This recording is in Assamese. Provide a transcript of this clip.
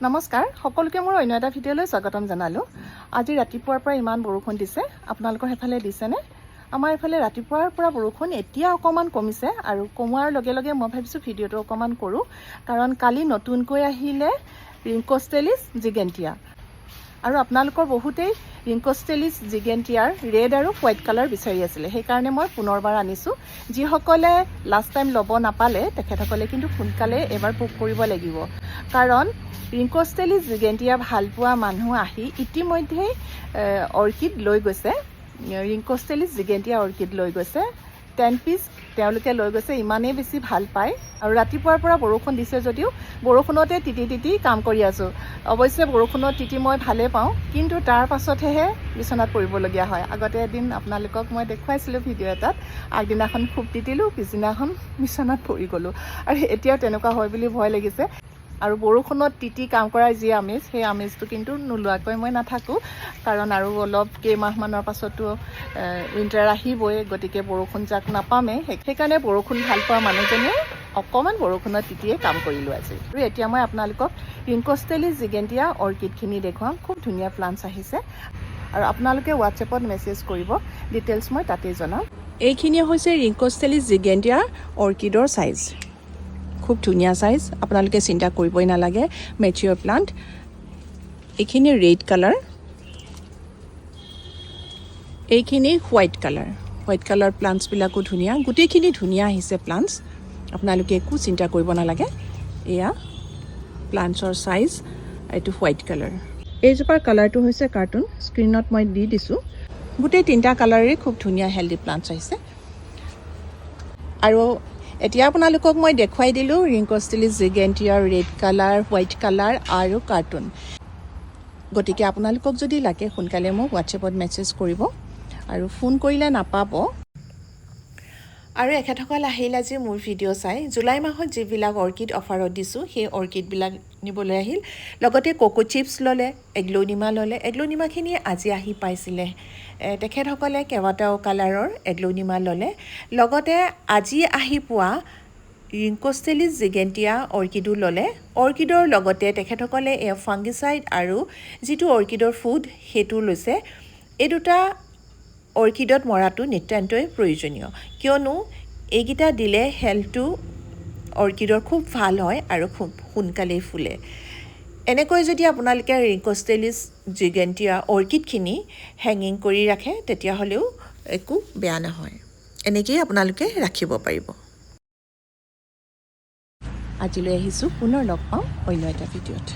নমস্কাৰ সকলোকে মোৰ অন্য এটা ভিডিঅ'লৈ স্বাগতম জনালোঁ। আজি ৰাতিপুৱাৰ পৰা ইমান বৰষুণ দিছে, আপোনালোকৰ হেফালে দিছেনে? আমাৰ এফালে ৰাতিপুৱাৰ পৰা বৰষুণ এতিয়া অকণমান কমিছে আৰু কমোৱাৰ লগে লগে মই ভাবিছোঁ ভিডিঅ'টো অকণমান কৰোঁ, কাৰণ কালি নতুনকৈ আহিলে ৰিংকষ্টেলিছ জিগেণ্টিয়া আৰু আপোনালোকৰ বহুতেই ৰিংকষ্টেলিছ জিগেণ্টিয়াৰ ৰেড আৰু হোৱাইট কালাৰ বিচাৰি আছিলে, সেইকাৰণে মই পুনৰবাৰ আনিছোঁ। যিসকলে লাষ্ট টাইম ল'ব নাপালে তেখেতসকলে কিন্তু সোনকালে এবাৰ বুক কৰিব লাগিব, কাৰণ ৰিংকষ্টেলিছ জিগেণ্টিয়া ভাল পোৱা মানুহ আহি ইতিমধ্যেই অৰ্কিড লৈ গৈছে। ৰিংকষ্টেলিছ জিগেণ্টিয়া অৰ্কিড লৈ গৈছে 10 পিচ তেওঁলোকে লৈ গৈছে, ইমানেই বেছি ভাল পায়। আৰু ৰাতিপুৱাৰ পৰা বৰষুণ দিছে যদিও বৰষুণতে তিতি কাম কৰি আছোঁ। অৱশ্যে বৰষুণত তিতি মই ভালেই পাওঁ, কিন্তু তাৰ পাছতহে বিচনাত পৰিবলগীয়া হয়। আগতে এদিন আপোনালোকক মই দেখুৱাইছিলোঁ ভিডিঅ' এটাত, আগদিনাখন খুব তিতিলোঁ, পিছদিনাখন বিচনাত পৰি গ'লোঁ। আৰু এতিয়াও তেনেকুৱা হয় বুলি ভয় লাগিছে। আৰু বৰষুণত তিতি কাম কৰাৰ যি আমেজ, সেই আমেজটো কিন্তু নোলোৱাকৈ মই নাথাকোঁ, কাৰণ আৰু অলপ কেইমাহমানৰ পাছতো উইণ্টাৰ আহিবই, গতিকে বৰষুণ যাক নাপামেই। সেইকাৰণে বৰষুণ ভাল পোৱা মানুহজনীয়ে অকণমান বৰষুণত তিতিয়ে কাম কৰিলোঁ আজি। আৰু এতিয়া মই আপোনালোকক ৰিংকষ্টেলিছ জিগেণ্টিয়া অৰ্কিডখিনি দেখুৱাম। খুব ধুনীয়া প্লাণ্টছ আহিছে আৰু আপোনালোকে হোৱাটছএপত মেছেজ কৰিব, ডিটেইলছ মই তাতেই জনাম। এইখিনি হৈছে ৰিংকষ্টেলিছ জিগেণ্টিয়াৰ অৰ্কিডৰ চাইজ। খুব ধুনীয়া চাইজ, আপোনালোকে চিন্তা কৰিবই নালাগে, মেচিয়ৰ প্লাণ্ট। এইখিনি ৰেড কালাৰ, এইখিনি হোৱাইট কালাৰ প্লাণ্টছবিলাকো ধুনীয়া, গোটেইখিনি ধুনীয়া আহিছে প্লাণ্টছ, আপোনালোকে একো চিন্তা কৰিব নালাগে। এয়া প্লাণ্টছৰ চাইজ, এইটো হোৱাইট কালাৰ। এইজোপাৰ কালাৰটো হৈছে কাৰ্টুন, স্ক্ৰীণত মই দি দিছোঁ। গোটেই তিনিটা কালাৰেই খুব ধুনীয়া হেল্ডি প্লাণ্টছ আহিছে। আৰু এতিয়া আপোনালোকক মই দেখুৱাই দিলোঁ ৰিংকষ্টেলিছ জিগেণ্টিয়াৰ ৰেড কালাৰ, হোৱাইট কালাৰ আৰু কাৰ্টুন। গতিকে আপোনালোকক যদি লাগে সোনকালে মোক হোৱাটছএপত মেছেজ কৰিব আৰু ফোন কৰিলে নাপাব। আৰু এখেতসকল আহিল আজি মোৰ ভিডিঅ' চাই। জুলাই মাহত যিবিলাক অৰ্কিড অফাৰত দিছোঁ সেই অৰ্কিডবিলাক নিবলৈ আহিল, লগতে কোকো চিপ্ছ ল'লে, এগ্ল'নিমা ল'লে। এগ্ল'নিমাখিনি আজি আহি পাইছিলে। তেখেতসকলে কেইবাটাও কালাৰৰ এগ্ল'নিমা ল'লে, লগতে আজি আহি পোৱা ৰিংকষ্টেলিছ জিগেণ্টিয়া অৰ্কিডো ল'লে। অৰ্কিডৰ লগতে তেখেতসকলে ফাংগিচাইড আৰু যিটো অৰ্কিডৰ ফুড সেইটো লৈছে। এই দুটা অৰ্কিডত মৰাটো নিতান্তই প্ৰয়োজনীয়, কিয়নো এইকেইটা দিলে হেল্থটো অৰ্কিডৰ খুব ভাল হয় আৰু খুব সোনকালেই ফুলে। এনেকৈ যদি আপোনালোকে ৰিংকষ্টেলিছ জিগেণ্টিয়া অৰ্কিডখিনি হেঙিং কৰি ৰাখে তেতিয়াহ'লেও একো বেয়া নহয়, এনেকৈয়ে আপোনালোকে ৰাখিব পাৰিব। আজিলৈ আহিছোঁ, পুনৰ লগ পাম অন্য এটা ভিডিঅ'ত।